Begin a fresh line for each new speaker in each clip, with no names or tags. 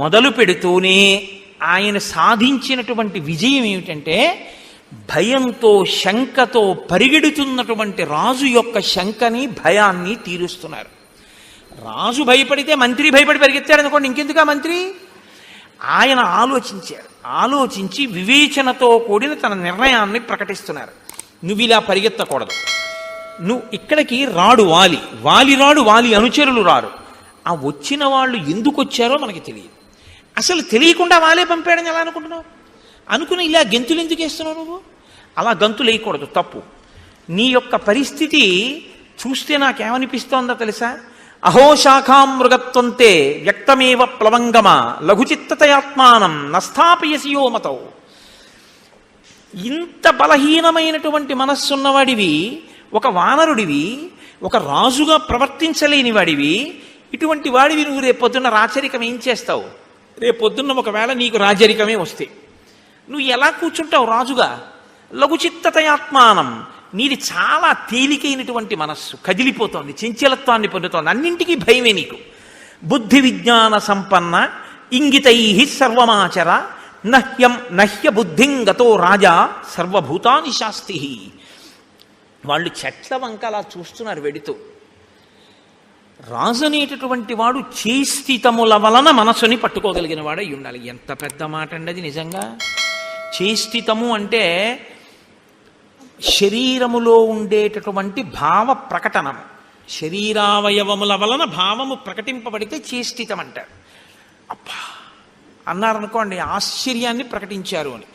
మొదలు పెడుతూనే ఆయన సాధించినటువంటి విజయం ఏమిటంటే భయంతో శంకతో పరిగెడుతున్నటువంటి రాజు యొక్క శంకని భయాన్ని తీరుస్తున్నారు. రాజు భయపడితే మంత్రి భయపడి పరిగెత్తాడు అనుకోండి, ఇంకెందుకు ఆ మంత్రి? ఆయన ఆలోచించారు. ఆలోచించి వివేచనతో కూడిన తన నిర్ణయాన్ని ప్రకటిస్తున్నారు. నువ్వు ఇలా పరిగెత్తకూడదు, నువ్వు ఇక్కడికి రాడు వాలి, వాలి రాడు, వాలి అనుచరులు రారు. ఆ వచ్చిన వాళ్ళు ఎందుకు వచ్చారో మనకి తెలియదు. అసలు తెలియకుండా వాలే పంపాడని ఎలా అనుకుంటున్నావు? అనుకుని ఇలా గెంతులు ఎందుకు వేస్తున్నావు నువ్వు? అలా గంతులు వేయకూడదు, తప్పు. నీ యొక్క పరిస్థితి చూస్తే నాకేమనిపిస్తోందో తెలుసా? అహో శాఖాం మృగత్వంతే వ్యక్తమేవ ప్లవంగమ లఘుచిత్తతయాత్మానం నస్థాపయసియో మతౌ. ఇంత బలహీనమైనటువంటి మనస్సున్నవాడివి, ఒక వానరుడివి, ఒక రాజుగా ప్రవర్తించలేని వాడివి, ఇటువంటి వాడివి నువ్వు రేపొద్దున్న రాచరికం ఏం చేస్తావు? రేపొద్దున్న ఒకవేళ నీకు రాజరికమే వస్తే నువ్వు ఎలా కూర్చుంటావు రాజుగా? లఘుచిత్తతయాత్మానం, నీది చాలా తేలికైనటువంటి మనస్సు, కదిలిపోతోంది, చంచలత్వాన్ని పొందుతోంది, అన్నింటికీ భయమే నీకు. బుద్ధి విజ్ఞాన సంపన్న ఇంగితై సర్వమాచర నహ్య బుద్ధిం గతో రాజా సర్వభూతాని శాస్తి. వాళ్ళు చెట్ల వంక అలా చూస్తున్నారు వెడుతూ. రాజు అనేటటువంటి వాడు చేష్టితముల వలన మనసుని పట్టుకోగలిగిన వాడై ఉండాలి. ఎంత పెద్ద మాట అండి అది నిజంగా. చేష్టితము అంటే శరీరములో ఉండేటటువంటి భావ ప్రకటనము, శరీరావయవముల వలన భావము ప్రకటింపబడితే చేష్టితం అంటారు. అబ్బా అన్నారనుకోండి, ఆశ్చర్యాన్ని ప్రకటించారు అని.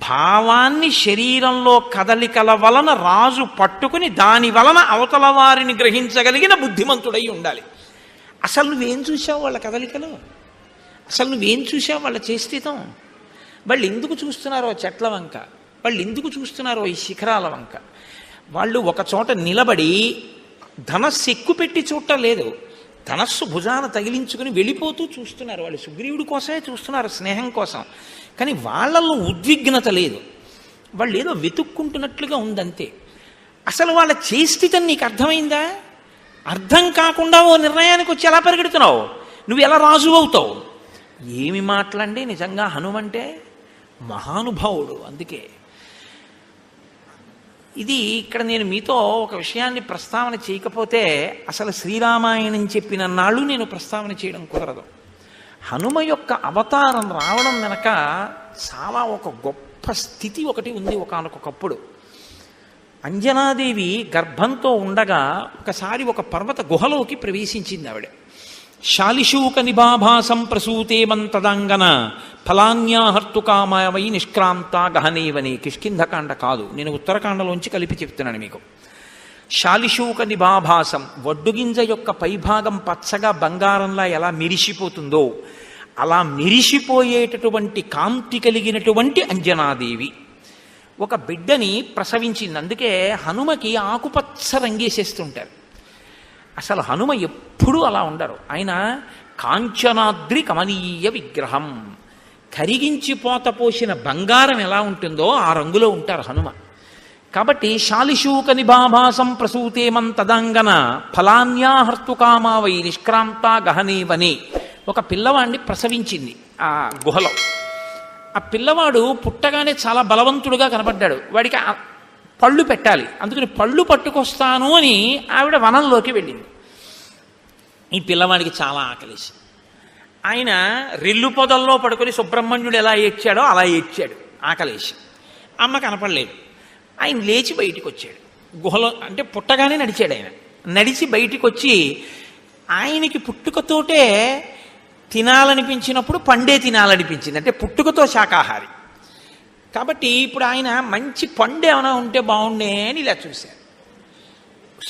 భావాన్ని శరీరంలో కదలికల వలన రాజు పట్టుకుని దాని వలన అవతల వారిని గ్రహించగలిగిన బుద్ధిమంతుడై ఉండాలి. అసలు నువ్వేం చూసావు వాళ్ళ కదలికలు? అసలు నువ్వేం చూసావు వాళ్ళ చేష్టితం? వాళ్ళు ఎందుకు చూస్తున్నారో చెట్ల వంక, వాళ్ళు ఎందుకు చూస్తున్నారో ఈ శిఖరాల వంక? వాళ్ళు ఒక చోట నిలబడి ధనస్సు ఎక్కుపెట్టి చూడటం లేదు, ధనస్సు భుజాన తగిలించుకుని వెళ్ళిపోతూ చూస్తున్నారు. వాళ్ళు సుగ్రీవుడి కోసమే చూస్తున్నారు, స్నేహం కోసం. కానీ వాళ్ళల్లో ఉద్విగ్నత లేదు, వాళ్ళు ఏదో వెతుక్కుంటున్నట్లుగా ఉందంతే. అసలు వాళ్ళ చేష్టితం నీకు అర్థమైందా? అర్థం కాకుండా ఓ నిర్ణయానికి వచ్చి ఎలా పరిగెడుతున్నావు? నువ్వు ఎలా రాజు అవుతావు? ఏమి మాట్లాడండి నిజంగా. హనుమంటే మహానుభావుడు. అందుకే ఇది ఇక్కడ నేను మీతో ఒక విషయాన్ని ప్రస్తావన చేయకపోతే అసలు శ్రీరామాయణం చెప్పిన నాళ్ళు నేను ప్రస్తావన చేయడం కుదరదు. హనుమ యొక్క అవతారం రావడం వెనక చాలా ఒక గొప్ప స్థితి ఒకటి ఉంది. ఒకానొకప్పుడు అంజనాదేవి గర్భంతో ఉండగా ఒకసారి ఒక పర్వత గుహలోకి ప్రవేశించింది ఆవిడ. శాలిశూక నిబాభాసం ప్రసూతే మంతదాంగన ఫలాన్యాహర్తుకామవై నిష్క్రాంత గహనేవని. కిష్కింధకాండ కాదు, నేను ఉత్తరకాండలోంచి కలిపి చెప్తున్నాను మీకు. శాలిశూక నిబాభాసం, వడ్డుగింజ యొక్క పైభాగం పచ్చగా బంగారంలా ఎలా మెరిసిపోతుందో అలా మెరిసిపోయేటటువంటి కాంతి కలిగినటువంటి అంజనాదేవి ఒక బిడ్డని ప్రసవించింది. అందుకే హనుమకి ఆకుపచ్చ రంగేసేస్తుంటారు. అసలు హనుమ ఎప్పుడూ అలా ఉండరు. ఆయన కాంచనాద్రి కమనీయ విగ్రహం, కరిగించిపోత పోసిన బంగారం ఎలా ఉంటుందో ఆ రంగులో ఉంటారు హనుమ. కాబట్టి శాలిశూక నిబాభాసం ప్రసూతేమం తదంగన ఫలాన్యాహర్తుకామావై నిష్క్రాంత గహనేవని. ఒక పిల్లవాడిని ప్రసవించింది ఆ గుహలో. ఆ పిల్లవాడు పుట్టగానే చాలా బలవంతుడుగా కనపడ్డాడు. వాడికి పళ్ళు పెట్టాలి, అందుకని పళ్ళు పట్టుకొస్తాను అని ఆవిడ వనంలోకి వెళ్ళింది. ఈ పిల్లవాడికి చాలా ఆకలేసి ఆయన రెల్లు పొదల్లో పడుకొని సుబ్రహ్మణ్యుడు ఎలా ఏడ్చాడో అలా ఏడ్చాడు ఆకలేసి. అమ్మ కనపడలేదు. ఆయన లేచి బయటికి వచ్చాడు గుహలో. అంటే పుట్టగానే నడిచాడు ఆయన. నడిచి బయటికి వచ్చి ఆయనకి పుట్టుకతోటే తినాలనిపించినప్పుడు పండే తినాలనిపించింది. అంటే పుట్టుకతో శాకాహారి కాబట్టి ఇప్పుడు ఆయన మంచి పండు ఏమైనా ఉంటే బాగుండే అని ఇలా చూశారు.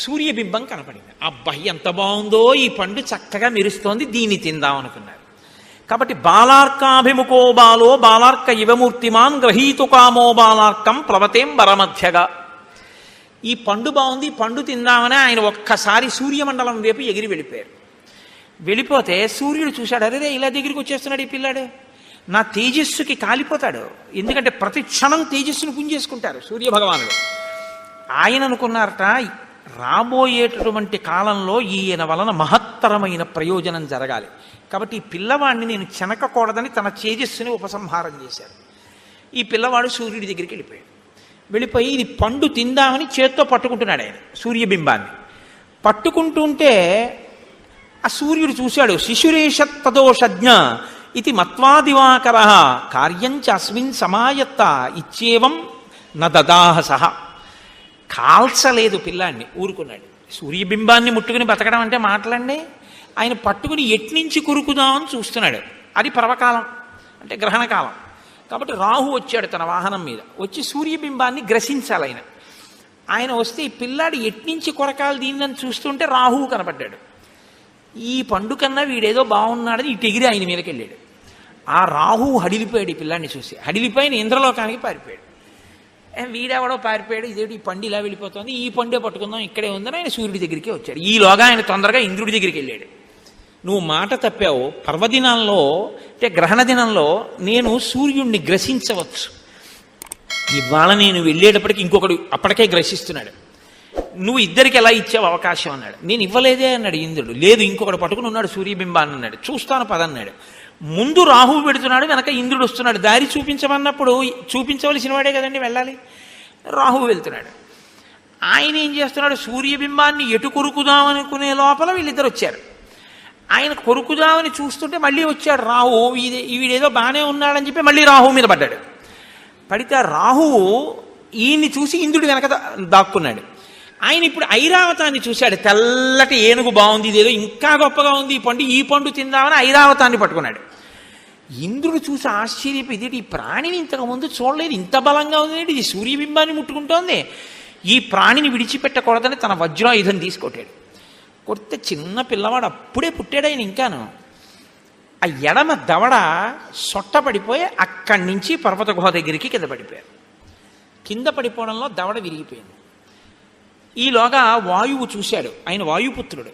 సూర్యబింబం కనపడింది. అబ్బాయి ఎంత బాగుందో, ఈ పండు చక్కగా మెరుస్తోంది, దీన్ని తిందాం అనుకున్నారు. కాబట్టి బాలార్కాభిముఖో బాలో బాలార్క ఇవమూర్తిమాన్ గ్రహీతు కామో బాలార్కం ప్లవతేం బరమధ్యగా. ఈ పండు బాగుంది, ఈ పండు తిందామని ఆయన ఒక్కసారి సూర్యమండలం వైపు ఎగిరి వెళ్ళిపోయారు. వెళ్ళిపోతే సూర్యుడు చూశాడు, అరే ఇలా దగ్గరికి వచ్చేస్తున్నాడు ఈ పిల్లాడు, నా తేజస్సుకి కాలిపోతాడు. ఎందుకంటే ప్రతి క్షణం తేజస్సును పుంజేసుకుంటారు సూర్యభగవానుడు. ఆయన అనుకున్నారట, రాబోయేటటువంటి కాలంలో ఈయన వలన మహత్తరమైన ప్రయోజనం జరగాలి. కాబట్టి ఈ పిల్లవాడిని నేను చెనకకూడదని తన తేజస్సుని ఉపసంహారం చేశారు. ఈ పిల్లవాడు సూర్యుడి దగ్గరికి వెళ్ళిపోయి ఇది పండు తిందామని చేత్తో పట్టుకుంటున్నాడు ఆయన సూర్యబింబాన్ని. పట్టుకుంటుంటే ఆ సూర్యుడు చూశాడు. శిశురేషత్తదోషజ్ఞ ఇది మత్వాదివాకర కార్యంచ అస్మిన్ సమాయత్త ఇచ్చేవం నదాహ సహ. కాల్చలేదు పిల్లాన్ని, ఊరుకున్నాడు. సూర్యబింబాన్ని ముట్టుకుని బతకడం అంటే మాటలండి. ఆయన పట్టుకుని ఎట్నుంచి కురుకుదామని చూస్తున్నాడు. అది పర్వకాలం అంటే గ్రహణకాలం. కాబట్టి రాహు వచ్చాడు తన వాహనం మీద, వచ్చి సూర్యబింబాన్ని గ్రసించాలి ఆయన. ఆయన వస్తే ఈ పిల్లాడు ఎట్నుంచి కొరకాలు దీన్ని చూస్తుంటే రాహువు కనపడ్డాడు. ఈ పండు కన్నా వీడేదో బాగున్నాడని ఇటు ఎగిరి ఆయన మీదకి వెళ్ళాడు. ఆ రాహువు హడిలిపోయాడు ఈ పిల్లాడిని చూసి. హడిలిపోయిన ఇంద్రలోకానికి పారిపోయాడు. వీడెవడో పారిపోయాడు, ఇదేంటి ఈ పండు ఇలా వెళ్ళిపోతుంది, ఈ పండే పట్టుకుందాం ఇక్కడే ఉందని ఆయన సూర్యుడి దగ్గరికి వచ్చాడు. ఈలోగా ఆయన తొందరగా ఇంద్రుడి దగ్గరికి వెళ్ళాడు. నువ్వు మాట తప్పావు, పర్వదినాల్లో అంటే గ్రహణ దినంలో నేను సూర్యుడిని గ్రసించవచ్చు, ఇవాళ నేను వెళ్ళేటప్పటికి ఇంకొకడు అప్పటికే గ్రసిస్తున్నాడు, నువ్వు ఇద్దరికి ఎలా ఇచ్చావు అవకాశం అన్నాడు. నేను ఇవ్వలేదే అన్నాడు ఇంద్రుడు. లేదు ఇంకొకడు పట్టుకుని ఉన్నాడు సూర్యబింబాన్ని అన్నాడు. చూస్తాను పదన్నాడు. ముందు రాహువు పెడుతున్నాడు, వెనక ఇంద్రుడు వస్తున్నాడు. దారి చూపించమన్నప్పుడు చూపించవలసిన వాడే కదండి వెళ్ళాలి. రాహువు వెళ్తున్నాడు. ఆయన ఏం చేస్తున్నాడు, సూర్యబింబాన్ని ఎటు కొరుకుదామనుకునే లోపల వీళ్ళిద్దరు వచ్చారు. ఆయన కొరుకుదామని చూస్తుంటే మళ్ళీ వచ్చాడు రాహు. వీడేదో బాగానే ఉన్నాడని చెప్పి మళ్ళీ రాహువు మీద పడ్డాడు. పడితే రాహువు ఈయన్ని చూసి ఇంద్రుడి వెనక దాక్కున్నాడు. ఆయన ఇప్పుడు ఐరావతాన్ని చూశాడు. తెల్లటి ఏనుగు బాగుంది, ఇదేదో ఇంకా గొప్పగా ఉంది ఈ పండు, ఈ పండు తిందామని ఐరావతాన్ని పట్టుకున్నాడు. ఇంద్రుడు చూసి ఆశ్చర్యపోయి, ఇదేంటి ఈ ప్రాణిని ఇంతకుముందు చూడలేదు, ఇంత బలంగా ఉంది, ఇది సూర్యబింబాన్ని ముట్టుకుంటోంది, ఈ ప్రాణిని విడిచిపెట్టకూడదని తన వజ్రాయుధం తీసుకొట్టాడు. కొడితే చిన్న పిల్లవాడు అప్పుడే పుట్టాడు ఆయన. ఇంకాను ఆ ఎడమ దవడ సొట్ట పడిపోయి అక్కడి నుంచి పర్వత గుహ దగ్గరికి కింద పడిపోయారు. కింద పడిపోవడంలో దవడ విరిగిపోయింది. ఈలోగా వాయువు చూశాడు, ఆయన వాయుపుత్రుడు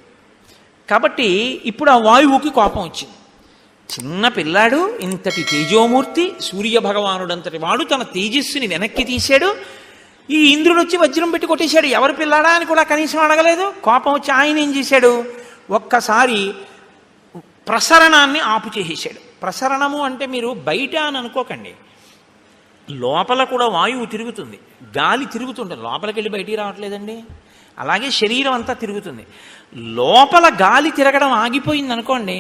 కాబట్టి ఇప్పుడు ఆ వాయువుకి కోపం వచ్చింది. చిన్న పిల్లాడు, ఇంతటి తేజోమూర్తి, సూర్య భగవానుడంతటి వాడు తన తేజస్సుని వెనక్కి తీశాడు. ఈ ఇంద్రుడు వచ్చి వజ్రం పెట్టి కొట్టేశాడు. ఎవరు పిల్లాడా అని కూడా కనీసం అడగలేదు. కోపం వచ్చి ఆయన ఏం చేశాడు, ఒక్కసారి ప్రసరణాన్ని ఆపు చేసేసాడు. ప్రసరణము అంటే మీరు బయట అని అనుకోకండి, లోపల కూడా వాయువు తిరుగుతుంది, గాలి తిరుగుతుంటుంది, లోపలికి వెళ్ళి బయటికి రావట్లేదండి. అలాగే శరీరం అంతా తిరుగుతుంది. లోపల గాలి తిరగడం ఆగిపోయింది అనుకోండి,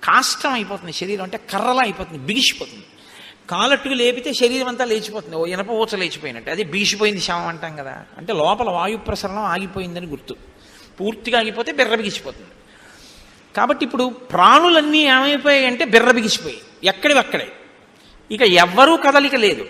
కాష్టం అయిపోతుంది శరీరం, అంటే కర్రలా అయిపోతుంది, బిగిసిపోతుంది. కాలట్టుకు లేపితే శరీరం అంతా లేచిపోతుంది, ఓ ఇనప ఊచ లేచిపోయినట్టు. అది బిగిసిపోయింది శవం అంటాం కదా, అంటే లోపల వాయు ప్రసరణం ఆగిపోయిందని గుర్తు. పూర్తిగా ఆగిపోతే బిర్ర బిగిసిపోతుంది. కాబట్టి ఇప్పుడు ప్రాణులన్నీ ఏమైపోయాయంటే బిర్ర బిగిసిపోయి ఎక్కడివక్కడే, ఇక ఎవ్వరూ కదలిక లేదు.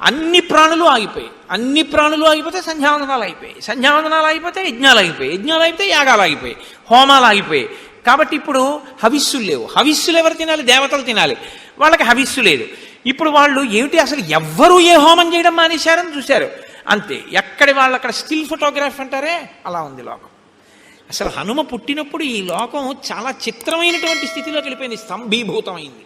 అన్ని ప్రాణులు ఆగిపోయాయి. అన్ని ప్రాణులు ఆగిపోతే సంధ్యావందనాలు అయిపోయాయి, సంధ్యావందనాలు అయిపోతే యజ్ఞాలు అయిపోయాయి, యజ్ఞాలు అయిపోతే యాగాలు ఆగిపోయాయి, హోమాలు ఆగిపోయాయి. కాబట్టి ఇప్పుడు హవిస్సులు లేవు. హవిస్సులు ఎవరు తినాలి, దేవతలు తినాలి, వాళ్ళకి హవిస్సు లేదు. ఇప్పుడు వాళ్ళు ఏమిటి, అసలు ఎవ్వరూ ఏ హోమం చేయడం మానేశారని చూశారు. అంతే, ఎక్కడి వాళ్ళు అక్కడ స్టిల్ ఫోటోగ్రాఫ్ అంటారే అలా ఉంది లోకం. అసలు హనుమ పుట్టినప్పుడు ఈ లోకం చాలా చిత్రమైనటువంటి స్థితిలోకి వెళ్ళిపోయింది, స్తంభీభూతమైంది.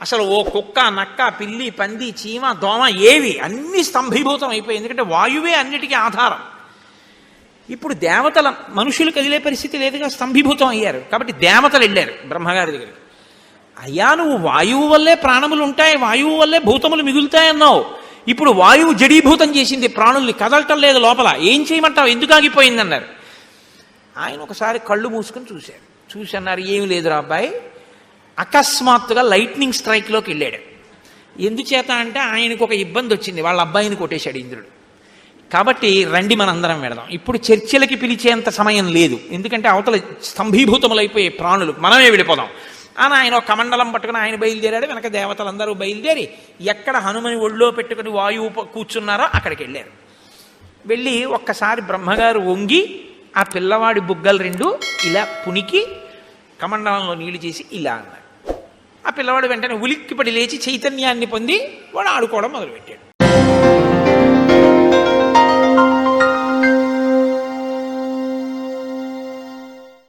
అసలు ఓ కుక్క, నక్క, పిల్లి, పంది, చీమ, దోమ ఏవి అన్నీ స్తంభీభూతం అయిపోయి, ఎందుకంటే వాయువే అన్నిటికీ ఆధారం. ఇప్పుడు దేవతల మనుషులు కదిలే పరిస్థితి లేదుగా, స్తంభీభూతం అయ్యారు. కాబట్టి దేవతలు వెళ్ళారు బ్రహ్మగారి దగ్గరికి. అయ్యా నువ్వు వాయువు వల్లే ప్రాణములు ఉంటాయి, వాయువు వల్లే భూతములు మిగులుతాయన్నావు, ఇప్పుడు వాయువు జడీభూతం చేసింది, ప్రాణుల్ని కదలటం లేదు లోపల, ఏం చేయమంటావు, ఎందుకు ఆగిపోయింది అన్నారు. ఆయన ఒకసారి కళ్ళు మూసుకొని చూశారు. చూసి అన్నారు, ఏమి లేదురా అబ్బాయి, అకస్మాత్తుగా లైట్నింగ్ స్ట్రైక్లోకి వెళ్ళాడు. ఎందుచేత అంటే ఆయనకు ఒక ఇబ్బంది వచ్చింది, వాళ్ళ అబ్బాయిని కొట్టేశాడు ఇంద్రుడు. కాబట్టి రండి మనందరం వెళదాం, ఇప్పుడు చర్చలకి పిలిచేంత సమయం లేదు, ఎందుకంటే అవతల స్తంభీభూతములైపోయే ప్రాణులు, మనమే వెళ్ళిపోదాం అని ఆయన ఒక కమండలం పట్టుకుని ఆయన బయలుదేరాడు. వెనక దేవతలందరూ బయలుదేరి ఎక్కడ హనుమని ఒళ్ళో పెట్టుకుని వాయువు కూర్చున్నారో అక్కడికి వెళ్ళారు. వెళ్ళి ఒక్కసారి బ్రహ్మగారు వంగి ఆ పిల్లవాడి బుగ్గలు రెండు ఇలా పునికి కమండలంలో నీళ్లు చేసి ఇలా అన్నాడు. ఆ పిల్లవాడు వెంటనే ఉలిక్కిపడి లేచి చైతన్యాన్ని పొంది వాడు ఆడుకోవడం మొదలుపెట్టాడు.